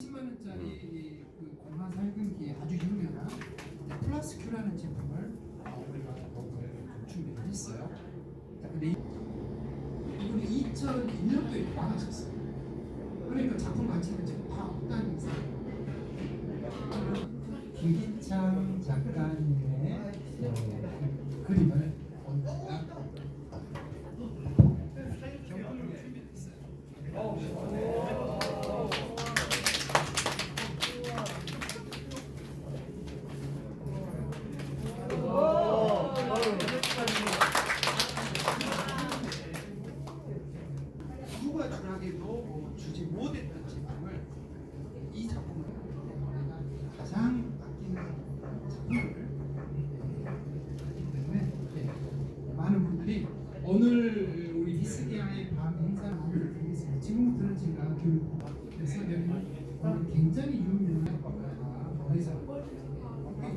10만 원짜리 그 공간 살균기에 아주 유명한 플러스 큐라는 제품을 우리가 준비를 했어요. 자, 근데 이분이 2001년도에 나가셨어요. 그러니까 작품 가치는 지금 다 없다는 이상. 김기창 작가님의 그림을 오늘따라 경품으로 준비했어요. 누가 주라기도 주지 못했던 제품을 이 작품을 내가 가장 아끼는 작품을 하기 때문에 많은 분들이 오늘 우리 히스기야의 밤 행사를 마무리드리겠습니다. 지금부터는 제가 그래서 오늘 굉장히 유명한 의사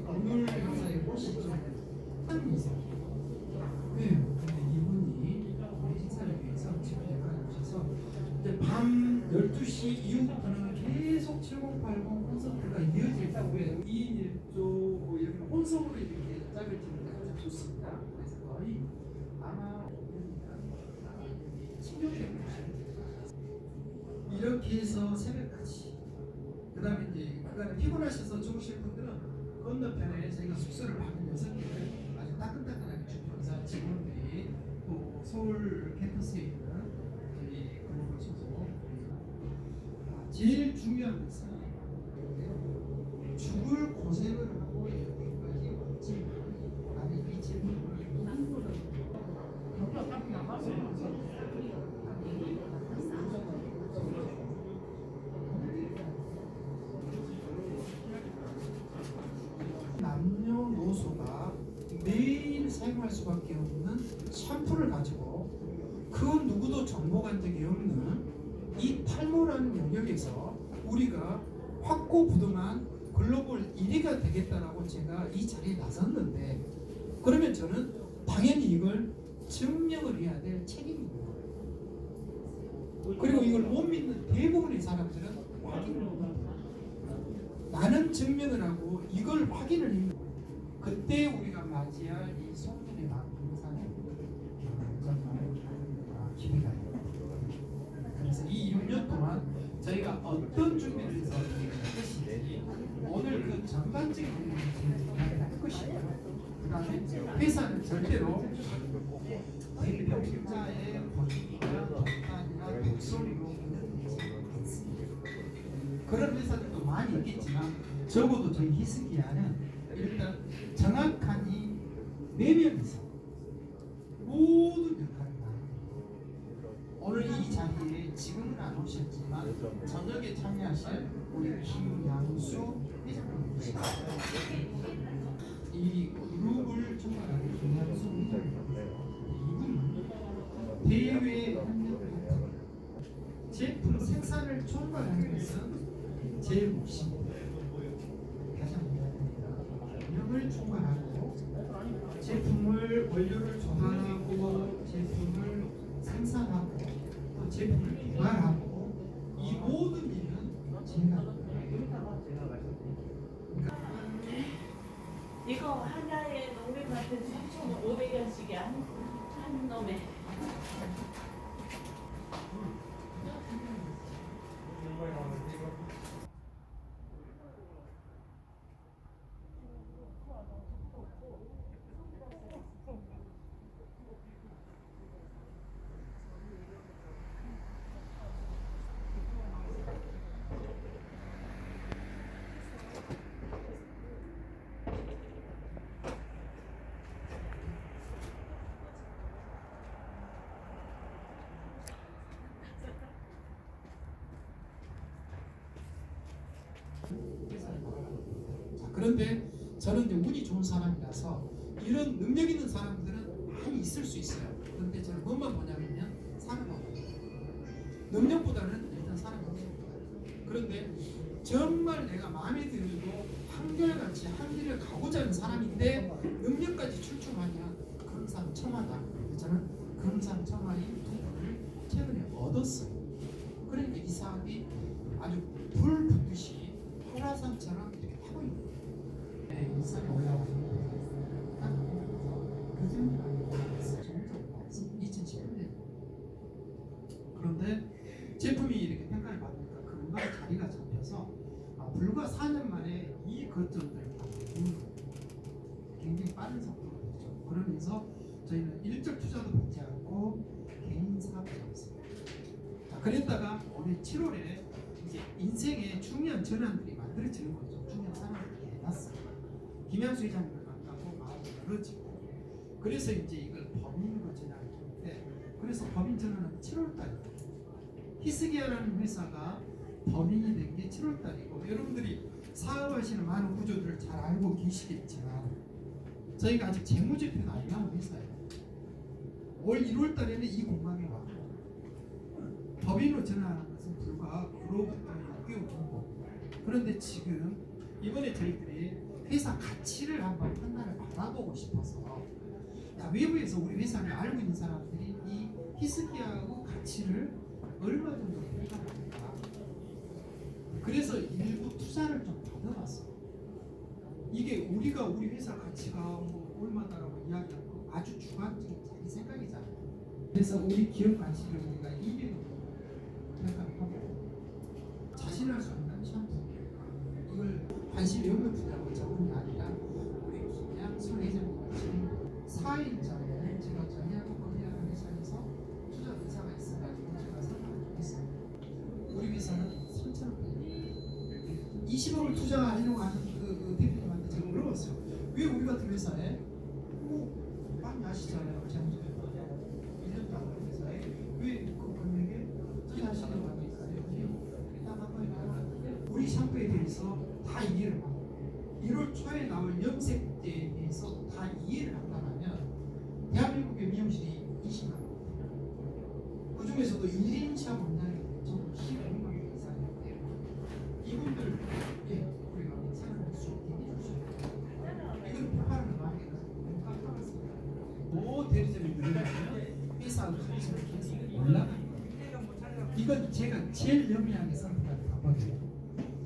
오늘 행사에 오시죠. 한 이상 네, 이분이 행사를 위해서 집회를 오셔서 이제 밤 12시 이후부터는 계속 7080 콘서트가 이어질 거고요. 2인 1조 뭐 여기 혼성으로 이렇게 짝을 지는 게 아주 좋습니다. 그래서 거의 아마 10년 이렇게 해서 새벽까지 그 다음에 이제 그간에 피곤하셔서 주무실 분들은 건너편에 저희가 숙소를 받은 6개를 아주 따끈따끈하게 주면서 직원들이 또 서울 캠퍼스에 있는 저희 그룹을 쳐서 제일 중요한 것은 죽을 고생을 하고 여기까지 왔지만 나는 이 질문을 남녀노소가 매일 사용할 수밖에 없는 샴푸를 가지고 그 누구도 정복한 적이 없는 이 탈모라는 영역에서 우리가 확고부동한 글로벌 1위가 되겠다라고 제가 이 자리에 나섰는데 그러면 저는 당연히 이걸 증명을 해야 될 책임입니다. 그리고 이걸 못 믿는 대부분의 사람들은 확인을 못합니다. 나는 증명을 하고 이걸 확인을 했는데 그때 우리가 맞이할 이 송년회 방송사는 정말 기회가 있습니다. 그래서 이 6년 동안 저희가 어떤 준비를 해서 할 것인지 오늘 그 전반적인 부분을 할 것이고요. 그 다음에 회사는 절대로 대표자의 권위나 독단이나 독소리로 운영되지 않습니다. 그런 회사들도 많이 있겠지만 적어도 저희 히스기야는 일단 정확한 이 4명이서 모든 역할을 합니다. 오늘 이 자리에 지금은 안 오셨지만 저녁에 참여하실 우리 김양수 회장님이십니다. 이 그룹을 총괄하는 김양수 회장님입니다. 이분은 대외 협력을 했고 제품 생산을 총괄하는 것은 제 몫입니다. 다시 한번 협력을 총괄하고 제품을 원료를 조달하고 제품을 생산하고 또 제품을 개발하고 이 모든 일은 제가 합니다. 이거 하나의 농민한테 3,500원씩이야 한 놈에. 자, 그런데 저는 이제 운이 좋은 사람이라서 이런 능력 있는 사람들은 많이 있을 수 있어요. 그런데 저는 뭐만 보냐면요, 사람하고 능력보다는 일단 사람하고. 그런데 정말 내가 마음에 들고 한결같이 한 길을 가고자 하는 사람인데 능력까지 출중하냐, 금상첨화다. 저는 금상첨화인 두 분을 최근에 얻었어요. 그러니까 이 사업이 아주 불 붙듯이 불과 4년 만에 이 거점들을 다 바꾸는 거예요. 굉장히 빠른 속도로 되죠. 그러면서 저희는 일적 투자도 받지 않고 개인 사업을 했습니다. 자, 그랬다가 올해 7월에 이제 인생의 중요한 전환들이 만들어지는 거죠. 중요한 상황이 해놨어요. 김양수 회장님을 만나고 마음이 열어지고, 그래서 이제 이걸 법인으로 전환을 했는데, 그래서 법인 전환은 7월달입니다. 히스기야라는 회사가 법인이 된 게 7월달이고, 여러분들이 사업하시는 많은 구조들을 잘 알고 계시겠지만 저희가 아직 재무제표가 안 나온 회사예요. 올 1월달에는 이 공간에 와 법인으로 전환하는 것은 불과 그로부터 6개월 정도. 그런데 지금 이번에 저희들이 회사 가치를 한번 판단을 받아보고 싶어서, 외부에서 우리 회사를 알고 있는 사람들이 이 히스기야하고 가치를 얼마 정도 평가합니까? 그래서 일부 투자를 좀 받아봤어. 이게 우리가 우리 회사 가치가 뭐 얼마다라고 이야기하고 아주 주관적인 자기 생각이잖아요. 그래서 우리 기업 가치를 우리가 200으로 평가하고 자신할 수 없는 샴푸, 이걸 관심이 없는 분야고 전문이 아니라 우리 김양수 회장님과 지금 4일 전에 제가 전략을 관리하는 회사에서 투자 의사가 있어가지고 제가 상담을 했어요. 우리 회사는 3,000억 20억을 투자하려고 하는 그 대표님한테 제가 물어봤어요. 왜 우리 같은 회사에 많이 아시잖아요. 재무제표 1년도 안 된 회사에 왜 그 금액에 투자하시려고 하는 있어요? 딱 한번 우리 샴푸에 대해서 다 이해를 하고 1월 초에 나올 염색제에 대해서 다 이해를 한다면 대한민국의 미용실이 20만 원, 그 중에서도 1인 샵 원장이 전부 15만 원 이상인데 이분들 우리가 사람을 수 있게 해주시고, 이건 폭발하는 마음이 너무 깜깜했습니다. 뭐 대리점이 늘어나면 회사 가치를 계속 올라가는 거예요. 이건 제가 제일 영리하게 선택한 방법이에요.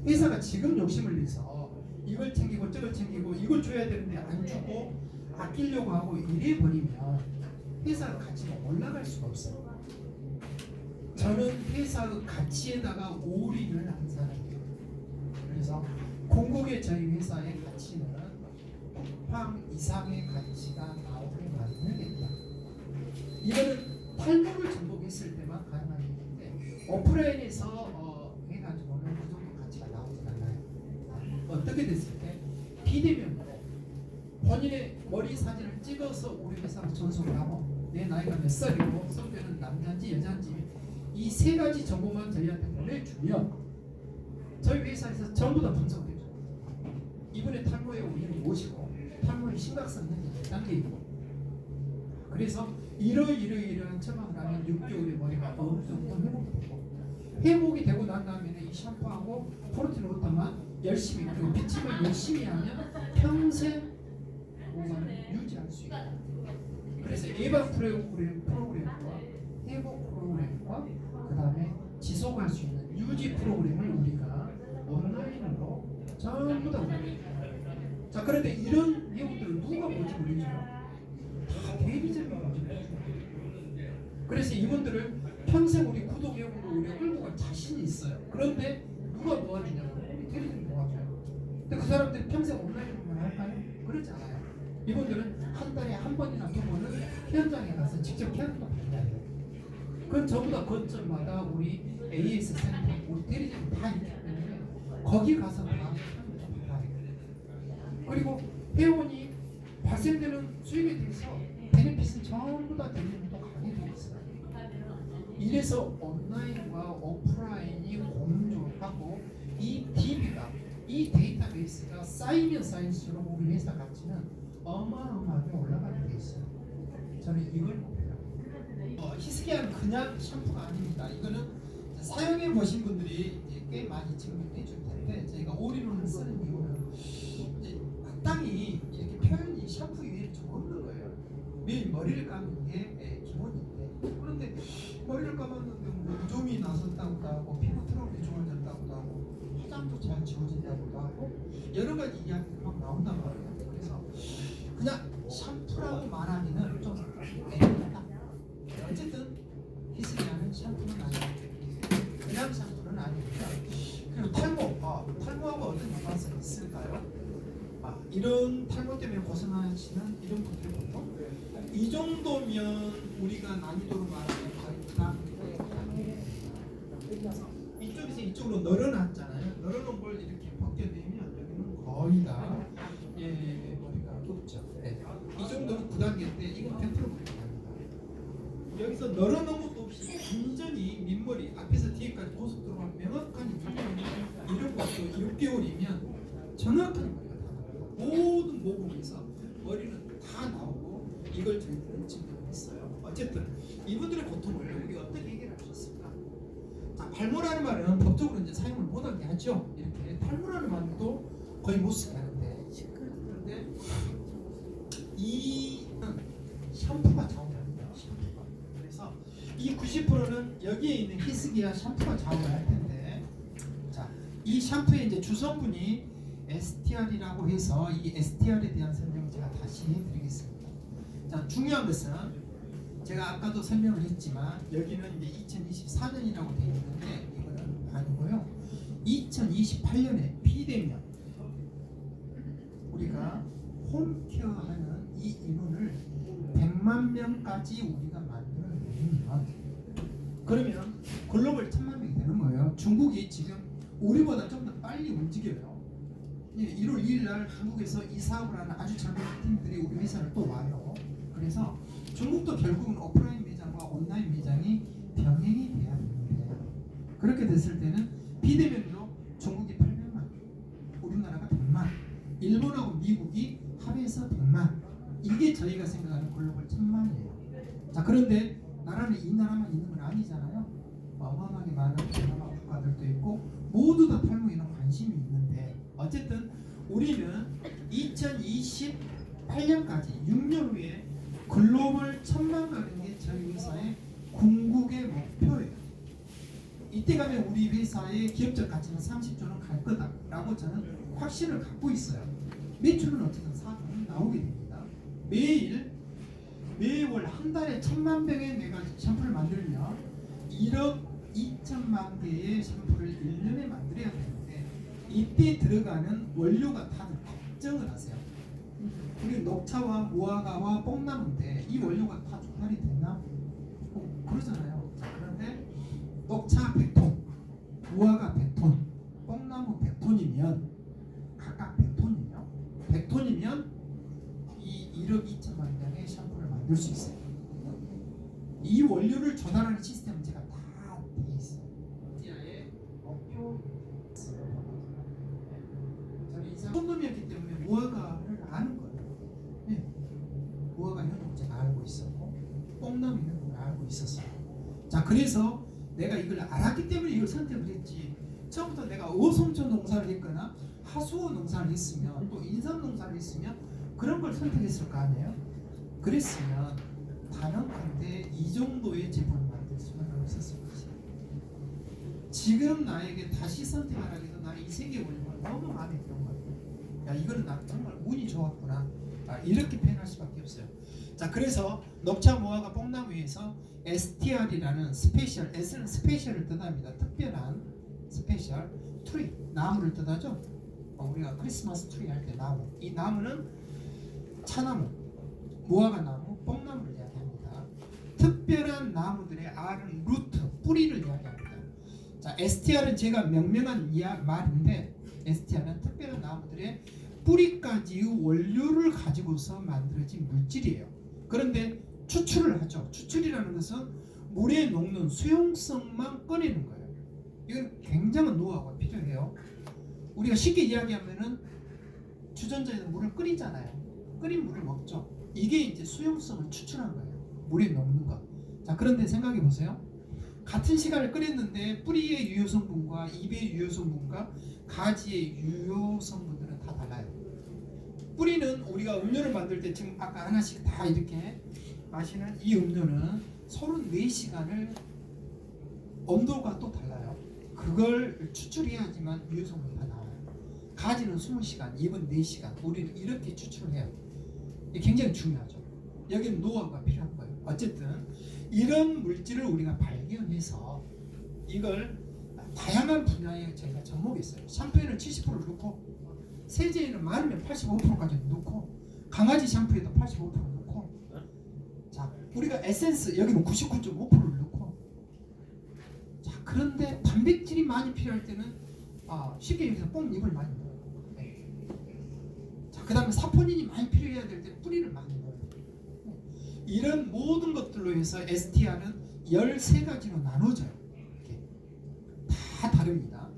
회사가 지금 욕심을 내서 이걸 챙기고 저걸 챙기고 이걸 줘야 되는데 안 주고 아끼려고 하고 이래 버리면 회사 가치가 올라갈 수가 없어요. 저는 회사의 가치에다가 올인을 한 사람이에요. 그래서 공국의 저희 회사의 가치는 쿠팡 이상의 가치가 나오게 만들겠다. 이거는 탈모를 정복했을 때만 가능한 일인데 오프라인에서 해가지고는 그 정도 가치가 나오지 않아요. 어떻게 됐을 때 비대면으로 본인의 머리 사진을 찍어서 우리 회사로 전송을 하고 내 나이가 몇 살이고 성별은 남자인지 여자인지 이 세 가지 정보만 저희한테 보내주면 저희 회사에서 전부 다 분석을 해줘요. 이분의 탈모의 원인을 무엇이고 탈모의 심각성은 몇 단계이고, 그래서 이러이러한 처방을 하면 6개월의 머리가 어느 정도 회복이 되고 난 다음에는 이 샴푸하고 프로틴 워터만 열심히 그리고 비침을 열심히 하면 평생 모발을 유지할 수 있다. 그래서 예방 프로그램과 회복 프로그램과 그 다음에 지속할 수 있는 유지 프로그램을 우리가 온라인으로 전부 다 올려줘요. 자, 그런데 이런 내용들을 누가 뭔지 모르죠. 다 대리점이 뭔지 모르죠. 그래서 이분들을 평생 우리 구독 회원으로 우리가 끌고 갈 자신이 있어요. 그런데 누가 도와주냐고 우리 대리점이 도와줘요. 근데 그 사람들이 평생 온라인으로만 할까요? 그렇지 않아요. 이분들은 한 달에 한 번이나 두 번은 현장에 가서 직접 케어도 받아야 돼요. 그건 전부 다 거점마다 우리 AS 센터, 우리 대리점이 다 있기 때문에 거기 가서 다 받아야 돼요. 그리고 회원이 발생되는 수익에 대해서 베네핏은 전부 다 대리점도 가게 되어 있어요. 이래서 온라인과 오프라인이 공존하고 이 DB가 이 데이터베이스가 쌓이면 쌓일수록 우리 회사 가치는 어마어마하게 올라가게 돼 있어요. 저는 이걸 목표로 히스기야는 그냥 샴푸가 아닙니다. 이거는 사용해 보신 분들이 이제 꽤 많이 증명해 줄 텐데 저희가 올인원을 쓰는 이유는 이제 마땅히 이렇게 표현이 샴푸 위에 좀 없는 거예요. 매일 머리를 감는 게 기본인데, 그런데 머리를 감았는데 뭐 무좀이 나섰다고도 하고 피부 트러블이 좋아졌다고도 하고 화장도 잘 지워진다고도 하고 여러 가지 이야기가 막 나온단 말이에요. 그래서 그냥 샴푸라고 말하기는 좀 애매하다. 어쨌든 히스기야는 샴푸는 아니에요. 그냥 샴푸는 아닙니다. 그리고 탈모하고 이런 탈모 때문에 고생하시는 이런 분들 보통 이 정도면 우리가 난이도로 말하면 거의 부담. 이쪽에서 이쪽으로 늘어났잖아요. 늘어놓은 걸 이렇게 벗겨내면 여기는 거의 다 머리가 없죠. 네. 이 정도는 9단계인데 이건 100% 머리가 됩니다. 여기서 늘어놓은 것도 없이 완전히 민머리 앞에서 뒤에까지 고속 들어가면 명확하게 이런 것도 6개월이면 정확하게 머리가 다 나와요. 모든 모공에서 머리는 다 나오고 이걸 저희들은 증명했어요. 어쨌든 이분들의 고통을 우리가 어떻게 해결할 수 있을까? 자, 발모라는 말은 법적으로 이제 사용을 못하게 하죠. 이렇게 탈모라는 말도 거의 못 쓰게 하는데 그런데 이 샴푸가 좌우합니다. 샴푸가. 그래서 이 90%는 여기에 있는 히스기와 샴푸가 좌우를 할 텐데, 자, 이 샴푸의 이제 주성분이 STR이라고 해서 이 STR에 대한 설명을 제가 다시 해드리겠습니다. 자, 중요한 것은 제가 아까도 설명을 했지만 여기는 이제 2024년이라고 되어 있는데 이거는 아니고요. 2028년에 비대면 우리가 홈케어하는 이 인원을 100만 명까지 우리가 만들어내면 그러면 글로벌 1000만 명이 되는 거예요. 중국이 지금 우리보다 좀 더 빨리 움직여요. 1월 2일 날 한국에서 이 사업을 하는 아주 젊은 팀들이 우리 회사를 또 와요. 그래서 중국도 결국은 오프라인 매장과 온라인 매장이 병행이 돼야 되는데 그렇게 됐을 때는 비대면으로 중국이 800만, 우리나라가 100만, 일본하고 미국이 합해서 100만. 이게 저희가 생각하는 글로벌 1000만이에요. 자, 그런데 나라는 이 나라만 있는 건 아니잖아요. 어마어마하게 많은 동남아 국가들도 있고 모두 다 탈모에는 관심이 있는데 어쨌든 우리는 2028년까지 6년 후에 글로벌 1000만 가는 게 저희 회사의 궁극의 목표예요. 이때 가면 우리 회사의 기업적 가치는 30조는 갈 거다라고 저는 확신을 갖고 있어요. 매출은 어쨌든 4조는 나오게 됩니다. 매월 한 달에 1000만 병의 내가 샴푸를 만들면 1억 2천만 개의 샴푸를 1년에 만들어야 되는데 이때 들어가는 원료가 다들 걱정을 하세요. 우리 녹차와 무화과와 뽕나무인데 이 원료가 다 조달이 되나? 그러잖아요. 자, 그런데 녹차 100톤, 무화과 100톤, 뽕나무 100톤이면 각각 100톤이면 이 1억 2천만 병의 샴푸를 만들 수 있어요. 이 원료를 조달하는 시스템은 제가 다 돼 있어요. 디아의 목표. 저는 이상 손놈이었기 때문에 무화과를 아는 거예요. 네. 무화과 있는 제가 알고 있었고 뽕나무 있는 걸 알고 있었어요. 자, 그래서 내가 이걸 알았기 때문에 이걸 선택을 했지. 처음부터 내가 어송초 농사를 했거나 하수원 농사를 했으면 또 인삼 농사를 했으면 그런 걸 선택했을 거 아니에요? 그랬으면 단언컨대 이 정도의 제품을 만들 수는 없었을 것이야. 지금 나에게 다시 선택을 하기도 나는 이 세계 원료가 너무 마음에 드는 거야. 야, 이거는 나 정말 운이 좋았구나. 이렇게 표현할 수밖에 없어요. 자, 그래서 녹차 무화과 뽕나무에서 STR이라는 스페셜, S는 스페셜을 뜻합니다. 특별한 스페셜 트리, 나무를 뜻하죠. 우리가 크리스마스 트리 할 때 나무, 이 나무는 차나무, 무화과 나무, 뽕나무를 이야기합니다. 특별한 나무들의 R은 루트, 뿌리를 이야기합니다. 자, STR은 제가 명명한 말인데 STR은 특별한 나무들의 뿌리까지의 원료를 가지고서 만들어진 물질이에요. 그런데 추출을 하죠. 추출이라는 것은 물에 녹는 수용성만 꺼내는 거예요. 이건 굉장한 노하우가 필요해요. 우리가 쉽게 이야기하면은 주전자에서 물을 끓이잖아요. 끓인 물을 먹죠. 이게 이제 수용성을 추출한 거예요. 물에 녹는 거. 자, 그런데 생각해 보세요. 같은 시간을 끓였는데 뿌리의 유효 성분과 잎의 유효 성분과 가지의 유효 성분들은 다 달라요. 뿌리는 우리가 음료를 만들 때 지금 아까 하나씩 다 이렇게 마시는 이 음료는 34시간을 온도가 또 달라요. 그걸 추출해야지만 유효 성분이 다 나와요. 가지는 20시간, 잎은 4시간. 우리는 이렇게 추출해요. 이게 굉장히 중요하죠. 여기는 노하우가 필요한 거예요. 어쨌든 이런 물질을 우리가 발견해서 이걸 다양한 분야에 저희가 접목했어요. 샴푸에는 70%를 넣고 세제에는 많으면 85%까지 넣고 강아지 샴푸에도 85% 넣고 자 우리가 에센스 여기는 99.5%를 넣고 자 그런데 단백질이 많이 필요할 때는 쉽게 얘기해서 뽕잎을 많이 넣어요. 네. 자 그다음에 사포닌이 많이 필요해야 될 때는 뿌리를 많이 넣어요. 이런 모든 것들로 해서 STR은 13가지로 나눠져요. 이렇게. 다 다릅니다.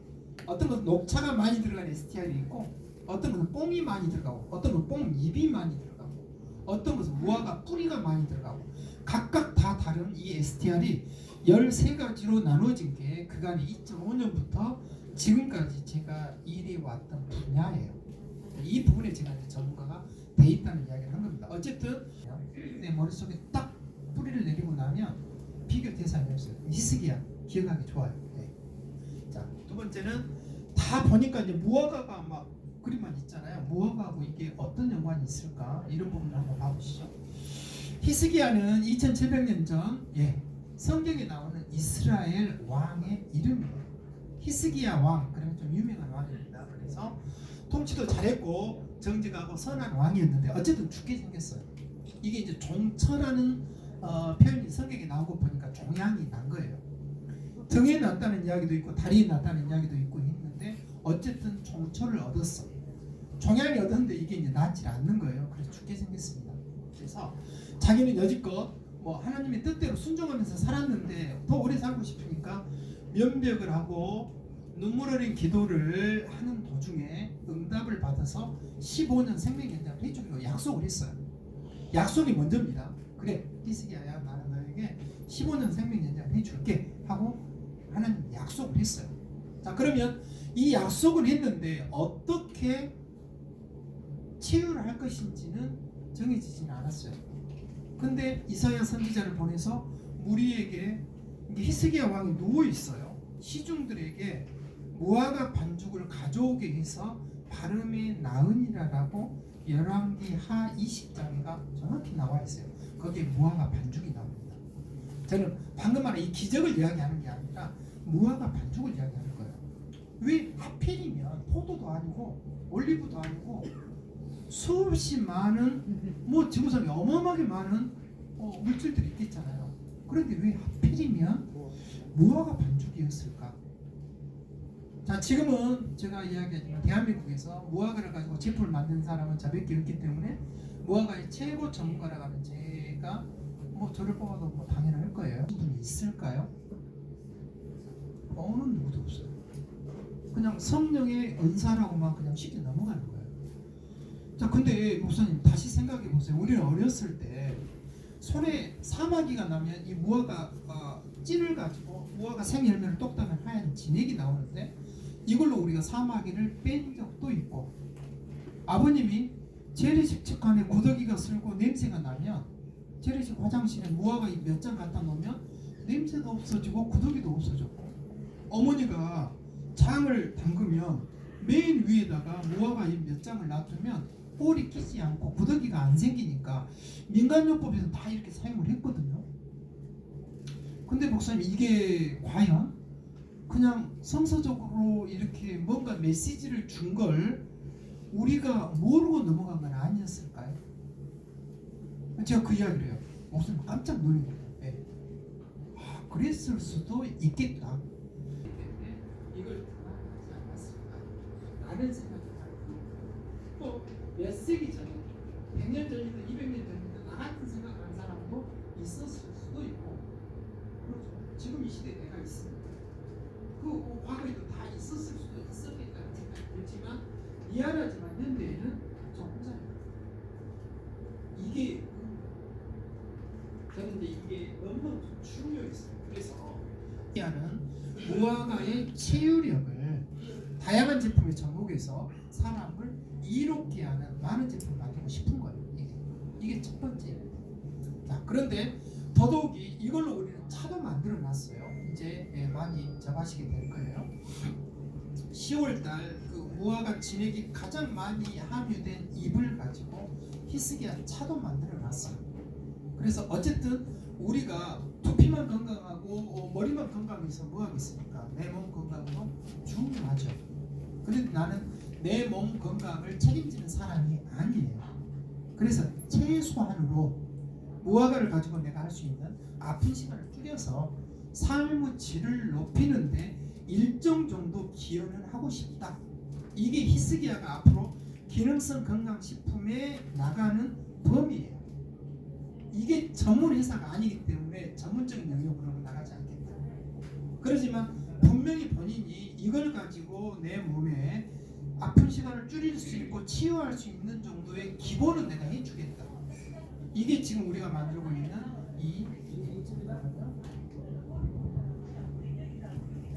어떤 것은 녹차가 많이 들어간 STR이 있고 어떤 것은 뽕이 많이 들어가고 어떤 것은 뽕잎이 많이 들어가고 어떤 것은 무화과 뿌리가 많이 들어가고 각각 다 다른 이 STR이 13가지로 나눠진 게 그간의 2005년부터 지금까지 제가 일해 왔던 분야예요. 이 부분에 제가 이제 전문가가 돼 있다는 이야기를 한 겁니다. 어쨌든 내 머릿속에 딱 뿌리를 내리고 나면 비교 대상이 없어요. 히스기야 기억하기 좋아요. 네. 자, 두 번째는 다 보니까 이제 무화과가 막 그림만 있잖아요. 무화과하고 이게 어떤 연관이 있을까? 이런 부분을 한번 봐보시죠. 히스기야는 2700년 전 성경에 나오는 이스라엘 왕의 이름이에요. 히스기야 왕, 그러면 좀 유명한 왕입니다. 그래서 통치도 잘했고 정직하고 선한 왕이었는데 어쨌든 죽게 생겼어요. 이게 이제 종처라는 표현이 성경에 나온 거 보니까 종양이 난 거예요. 등에 났다는 이야기도 있고 다리에 났다는 이야기도 있고 했는데 어쨌든 종처를 얻었어. 종양이 얻었는데 이게 이제 낫지 않는 거예요. 그래서 죽게 생겼습니다. 그래서 자기는 여지껏 뭐 하나님의 뜻대로 순종하면서 살았는데 더 오래 살고 싶으니까 면벽을 하고 눈물 어린 기도를 하는 도중에 응답을 받아서 15년 생명연장을 해주기로 약속을 했어요. 약속이 먼저입니다. 그래 히스기야야 나는 너에게 15년 생명연장을 해줄게 하고 하나님 약속을 했어요. 자 그러면 이 약속을 했는데 어떻게 치유를 할 것인지는 정해지지는 않았어요. 근데 이사야 선지자를 보내서 무리에게 히스기야 왕이 누워 있어요. 시중들에게 무화과 반죽을 가져오게 해서 발음이 나으니라라고 열왕기 하 20장에가 정확히 나와 있어요. 거기에 무화과 반죽이 나옵니다. 저는 방금 말한 이 기적을 이야기하는 게 아니라 무화과 반죽을 이야기하는 거예요. 왜 하필이면 포도도 아니고 올리브도 아니고 수없이 많은 뭐 지구상에 어마어마하게 많은 물질들이 있겠잖아요. 그런데 왜 하필이면 무화과 반죽이었을까? 자 지금은 제가 이야기하지만 대한민국에서 무화과를 가지고 제품을 만든 사람은 저밖에 없기 때문에 무화과의 최고 전문가라고 하는 제가 뭐 저를 뽑아도 뭐 당연할 거예요. 분이 있을까요? 어느 누구도 없어요. 그냥 성령의 은사라고만 그냥 쉽게 넘어가는 거예요. 자 근데 목사님 다시 생각해 보세요. 우리는 어렸을 때 손에 사마귀가 나면 이 무화과 찐을 가지고 무화과 생열매를 똑 따면 하얀 진액이 나오는데 이걸로 우리가 사마귀를 뺀 적도 있고 아버님이 재래식 안에 구더기가 슬고 냄새가 나면 재래식 화장실에 무화과 몇 장 갖다 놓으면 냄새도 없어지고 구더기도 없어졌고 어머니가 장을 담그면 맨 위에다가 무화과 몇 장을 놔두면 볼이 끼지 않고 구더기가 안 생기니까 민간요법에서 다 이렇게 사용을 했거든요. 근데 목사님 이게 과연 그냥 성서적으로 이렇게 뭔가 메시지를 준 걸 우리가 모르고 넘어간 건 아니었을까요? 제가 그 이야기를 해요. 목사님 깜짝 놀란 거예요. 네. 그랬을 수도 있겠다. 이걸 하지 않았을까? 라는 생각이 들어요. 또 몇 세기 전에 100년 전이든 200년 전이든 나 같은 생각을 하는 사람도 있었을 수도 있고 그렇죠. 지금 이 시대에 내가 있습니다. 그 과거에도 다 있었을 수도 있었겠다는 생각이 들지만 미안하지만 현대에는 저 혼자입니다. 이게 저는 이제 이게 너무 중요했어요. 그래서 하는 무화과의 체유력을 다양한 제품에 접목해서 사람을 이롭게 하는 많은 제품을 만들고 싶은 거예요. 이게 첫 번째예요. 자, 그런데 더더욱이 이걸로 우리는 차도 만들어 놨어요. 이제 많이 접하시게 될 거예요. 10월달 그 무화과 진액이 가장 많이 함유된 잎을 가지고 히스기야 차도 만들어 놨어요. 그래서 어쨌든 우리가 두피만 건강하고 머리만 건강해서 뭐 하겠습니까? 내 몸 건강도 중요하죠. 그런데 나는 내 몸 건강을 책임지는 사람이 아니에요. 그래서 최소한으로 무화과를 가지고 내가 할 수 있는 아픈 시간을 줄여서 삶의 질을 높이는데 일정 정도 기여는 하고 싶다. 이게 히스기야가 앞으로 기능성 건강식품에 나가는 범위예요. 이게 전문 회사가 아니기 때문에 전문적인 영역으로는 나가지 않겠다. 그렇지만 분명히 본인이 이걸 가지고 내 몸에 아픈 시간을 줄일 수 있고 치유할 수 있는 정도의 기본은 내가 해주겠다. 이게 지금 우리가 만들고 있는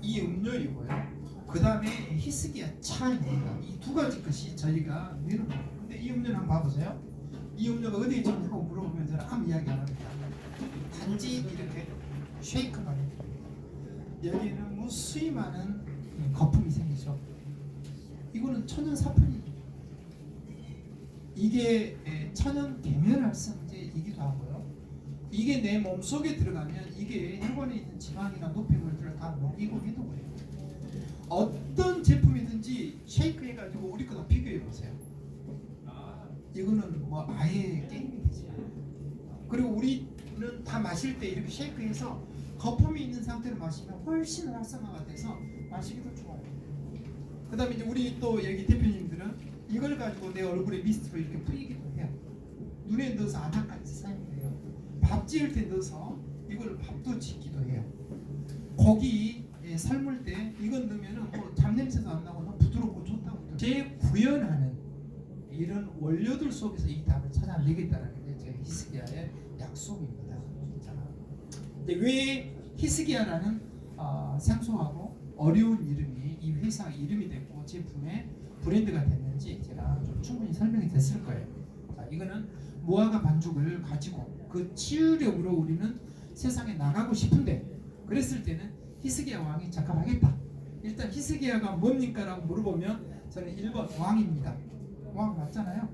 이 음료이고요. 그 다음에 히스기야 차입니다. 이 두 가지 것이 저희가 내놓은 거예요. 근데 이 음료는 한번 봐보세요. 이 음료가 어디에 있냐고 물어보면 저는 아무 이야기 안 합니다. 단지 이렇게 쉐이크만 해요. 여기는 무수히 많은 거품이 생기죠. 이거는 천연 사포입니다. 이게 천연 계면활성제이기도 하고요. 이게 내 몸속에 들어가면 이게 혈관에 있는 지방이나 노폐물들을 다 녹이고 해독을 해요. 어떤 제품이든지 쉐이크 해가지고 우리 거랑 비교해 보세요. 이거는 뭐 아예 게임이 되지 않아요. 그리고 우리는 다 마실 때 이렇게 쉐이크해서 거품이 있는 상태로 마시면 훨씬 활성화가 돼서 마시기도 좋아요. 그 다음에 이제 우리 또 여기 대표님들은 이걸 가지고 내 얼굴에 미스트로 이렇게 뿌리기도 해요. 눈에 넣어서 아나까지 사용해요. 밥 지을 때 넣어서 이걸 밥도 짓기도 해요. 고기 삶을 때 이건 넣으면 뭐 잡냄새도 안 나고 너무 부드럽고 좋다고. 재구현하는 이런 원료들 속에서 이 답을 찾아내겠다는 게 제 히스기야의 약속입니다. 자, 근데 왜 히스기야라는 생소하고 어려운 이름이 이 회사 이름이 됐고 제품의 브랜드가 됐는지 제가 좀 충분히 설명이 됐을 거예요. 자, 이거는 무화과 반죽을 가지고 그 치유력으로 우리는 세상에 나가고 싶은데 그랬을 때는 히스기야 왕이 적합하겠다. 일단 히스기야가 뭡니까? 라고 물어보면 저는 1번 왕입니다. 왕 맞잖아요.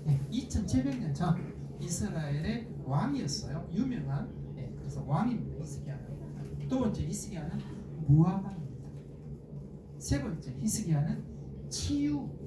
네, 2700년 전 이스라엘의 왕이었어요. 유명한. 네, 그래서 왕입니다. 히스기야는. 두 번째 히스기야는 무화과입니다. 세 번째 히스기야는 치유력입니다.